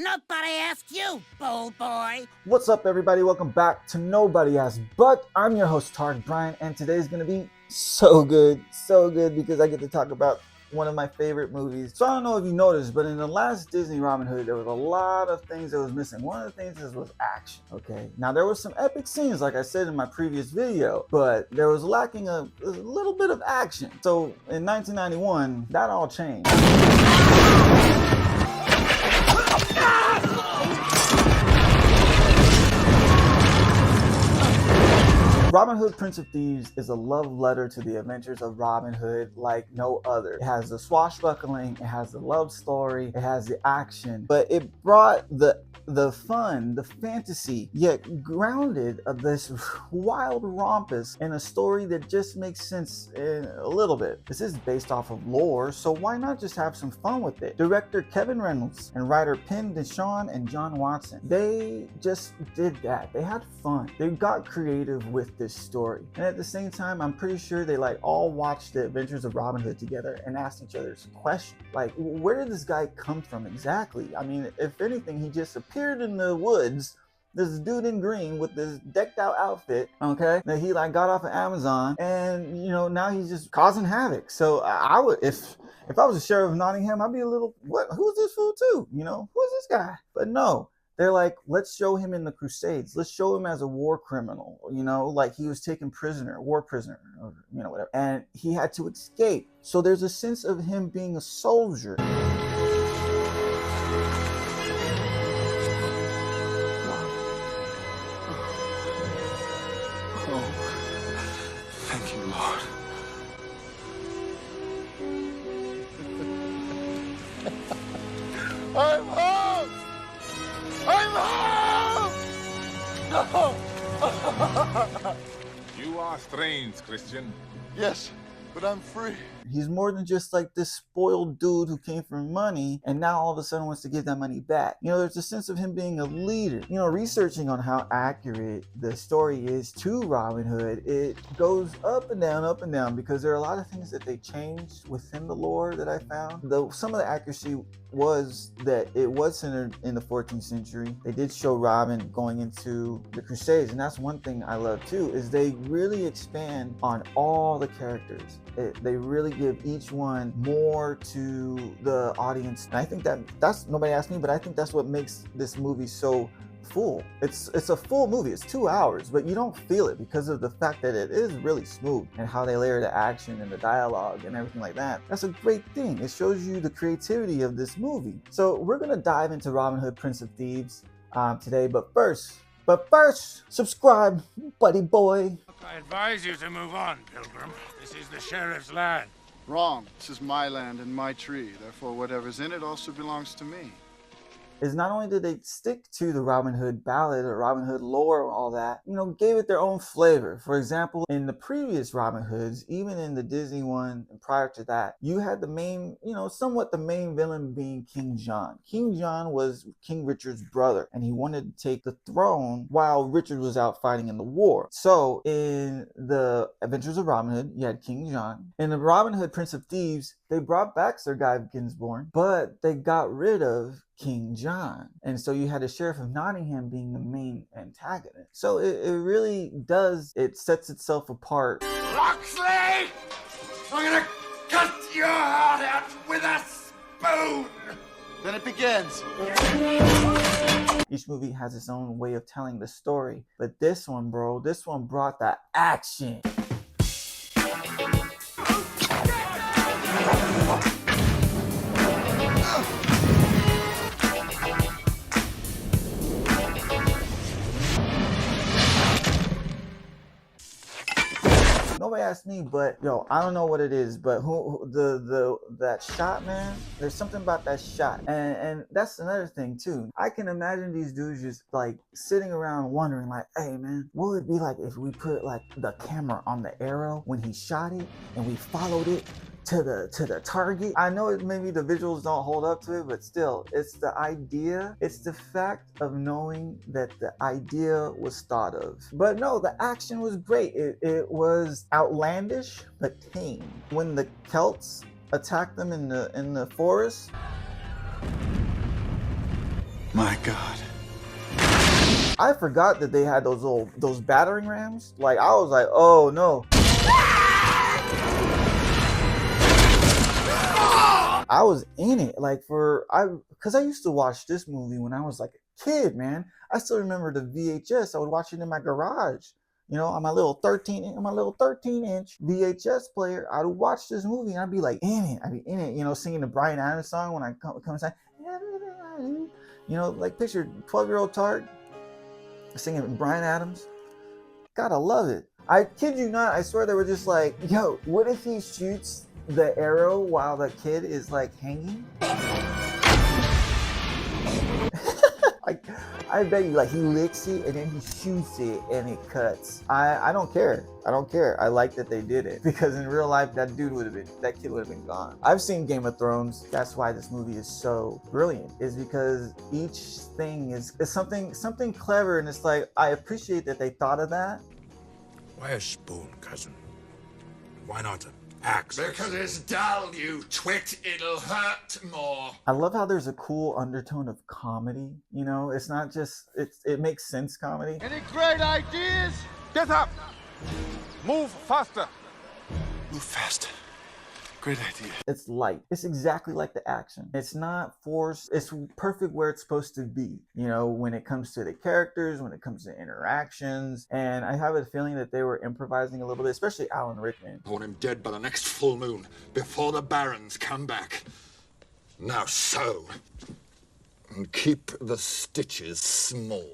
Nobody asked you, bold boy. What's up, everybody? Welcome back to Nobody Asked But. I'm your host, Tarek Bryant, and today's gonna be so good because I get to talk about one of my favorite movies. So I don't know if you noticed, but in the last Disney Robin Hood, there was a lot of things that was missing. One of the things was action, okay? Now, there was some epic scenes, like I said in my previous video, but there was lacking a little bit of action. So in 1991, that all changed. Robin Hood, Prince of Thieves is a love letter to the adventures of Robin Hood like no other. It has the swashbuckling, it has the love story, it has the action, but it brought the fun, the fantasy, yet grounded of this wild rompus in a story that just makes sense in a little bit. This is based off of lore, so why not just have some fun with it? Director Kevin Reynolds and writer Penn Deshawn and John Watson, they just did that. They had fun. They got creative with this story, and at the same time, I'm pretty sure they all watched the adventures of Robin Hood together and asked each other some questions, like, where did this guy come from exactly? I mean, if anything, he just appeared in the woods, this dude in green with this decked out outfit, okay, that he got off of Amazon, and now he's just causing havoc. So I would, if I was the sheriff of Nottingham, I'd be a little, what, who's this fool too? Who's this guy? But no, they're like, let's show him in the Crusades. Let's show him as a war criminal, like he was taken prisoner, war prisoner, or, whatever. And he had to escape. So there's a sense of him being a soldier. Thank you, Lord. I'm home! I'm home! No! You are strange, Christian. Yes, but I'm free. He's more than just like this spoiled dude who came from money and now all of a sudden wants to give that money back. There's a sense of him being a leader. Researching on how accurate the story is to Robin Hood, it goes up and down because there are a lot of things that they changed within the lore that I found. Though some of the accuracy was that it was centered in the 14th century. They did show Robin going into the Crusades, and that's one thing I love too, is they really expand on all the characters. They really give each one more to the audience. And I think that's, nobody asked me, but I think that's what makes this movie so full. It's a full movie. It's 2 hours, but you don't feel it because of the fact that it is really smooth and how they layer the action and the dialogue and everything like that. That's a great thing. It shows you the creativity of this movie. So we're gonna dive into Robin Hood, Prince of Thieves today, but first, subscribe, buddy boy. I advise you to move on, Pilgrim. This is the sheriff's land. Wrong. This is my land and my tree. Therefore, whatever's in it also belongs to me. Is not only did they stick to the Robin Hood ballad or Robin Hood lore and all that, gave it their own flavor. For example, in the previous Robin Hoods, even in the Disney one and prior to that, you had the main, somewhat the main villain being King John. King John was King Richard's brother, and he wanted to take the throne while Richard was out fighting in the war. So in the Adventures of Robin Hood, you had King John. In the Robin Hood, Prince of Thieves, they brought back Sir Guy Ginsborn, but they got rid of King John. And so you had the Sheriff of Nottingham being the main antagonist. So it really does, it sets itself apart. Loxley! I'm gonna cut your heart out with a spoon! Then it begins. Each movie has its own way of telling the story, but this one, bro, this one brought the action. Nobody asked me, but I don't know what it is, but that shot, man, there's something about that shot, and that's another thing too. I can imagine these dudes just sitting around wondering, hey man, what would it be like if we put the camera on the arrow when he shot it and we followed it to the target? I know maybe the visuals don't hold up to it, but still, it's the idea. It's the fact of knowing that the idea was thought of. But no, the action was great. It was outlandish but tame. When the Celts attacked them in the forest, My God. I forgot that they had those battering rams. Like, I was like, oh no. I was in it, like, because I used to watch this movie when I was like a kid, man. I still remember the VHS. I would watch it in my garage, you know, on my little 13-inch VHS player. I would watch this movie and I'd be like I'd be in it, you know, singing the Bryan Adams song when I come inside. You know, like, picture 12-year-old Tart singing Bryan Adams. Gotta love it. I kid you not, I swear they were just like, yo, what if he shoots the arrow while the kid is like hanging? I bet you, like, he licks it and then he shoots it and it cuts. I don't care. I don't care. I like that they did it, because in real life that kid would have been gone. I've seen Game of Thrones. That's why this movie is so brilliant, is because each thing is something clever, and it's like, I appreciate that they thought of that. Why a spoon, cousin? Why not an axe? Because it's dull, you twit. It'll hurt more. I love how there's a cool undertone of comedy. You know, it's not just, it makes sense comedy. Any great ideas? Get up! Move faster! Move faster. Great idea. It's light. It's exactly like the action. It's not forced. It's perfect where it's supposed to be, you know, when it comes to the characters, when it comes to interactions. And I have a feeling that they were improvising a little bit, especially Alan Rickman. I want him dead by the next full moon, before the barons come back. Now sew. And keep the stitches small.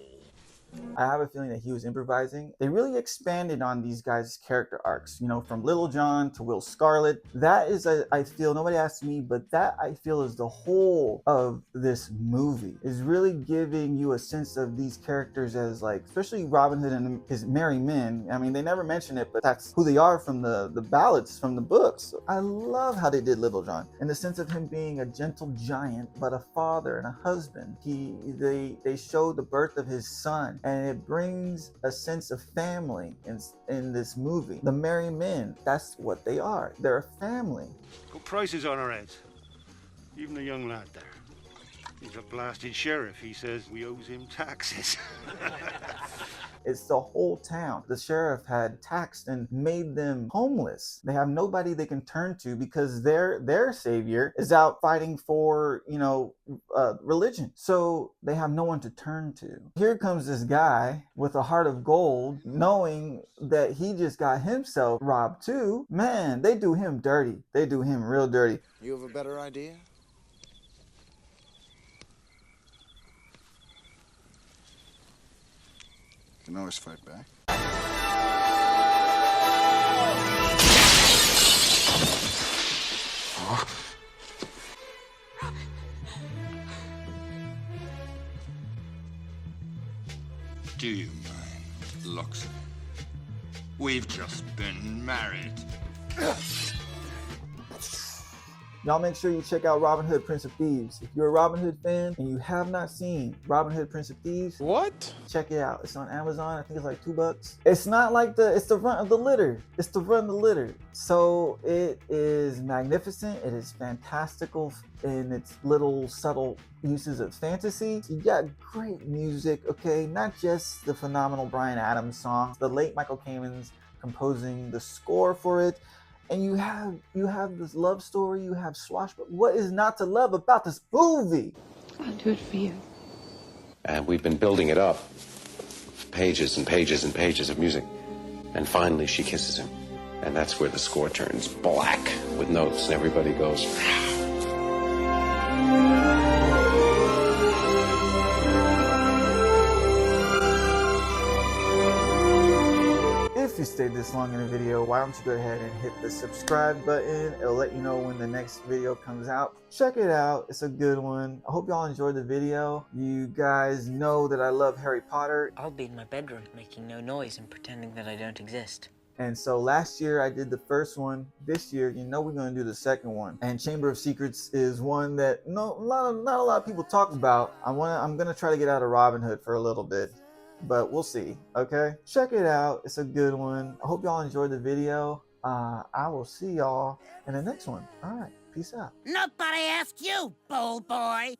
I have a feeling that he was improvising. They really expanded on these guys' character arcs, you know, from Little John to Will Scarlet. That is, I feel, nobody asked me, but that, I feel, is the whole of this movie, is really giving you a sense of these characters as, like, especially Robin Hood and his merry men. I mean, they never mention it, but that's who they are from the ballads, from the books. I love how they did Little John, in the sense of him being a gentle giant, but a father and a husband. They show the birth of his son, and it brings a sense of family in this movie. The merry men, that's what they are. They're a family. Got prices on our heads. Even the young lad there. He's a blasted sheriff. He says we owes him taxes. It's the whole town. The sheriff had taxed and made them homeless. They have nobody they can turn to, because their savior is out fighting for, you know, religion. So they have no one to turn to. Here comes this guy with a heart of gold, knowing that he just got himself robbed too. Man, they do him dirty. They do him real dirty. You have a better idea? You can always fight back. Do you mind, Loxley? We've just been married. Y'all make sure you check out Robin Hood, Prince of Thieves. If you're a Robin Hood fan and you have not seen Robin Hood, Prince of Thieves, What? check it out. It's on Amazon. I think it's like $2. It's not like it's the run of the litter. It's the run of the litter. So it is magnificent. It is fantastical in its little subtle uses of fantasy. You got great music, okay? Not just the phenomenal Bryan Adams song, the late Michael Kamen's composing the score for it. And you have this love story, you have swashbuckling. What is not to love about this movie? I'll do it for you. And we've been building it up. Pages and pages and pages of music. And finally she kisses him. And that's where the score turns black with notes and everybody goes... If you stayed this long in a video, why don't you go ahead and hit the subscribe button. It'll let you know when the next video comes out. Check it out. It's a good one. I hope y'all enjoyed the video. You guys know that I love Harry Potter. I'll be in my bedroom making no noise and pretending that I don't exist. And so last year I did the first one. This year, you know, we're going to do the second one. And Chamber of Secrets is one that not a lot of people talk about. I'm going to try to get out of Robin Hood for a little bit, but we'll see. Okay, check it out. It's a good one. I hope y'all enjoyed the video. I will see y'all in the next one. All right, peace out. Nobody asked you, bold boy.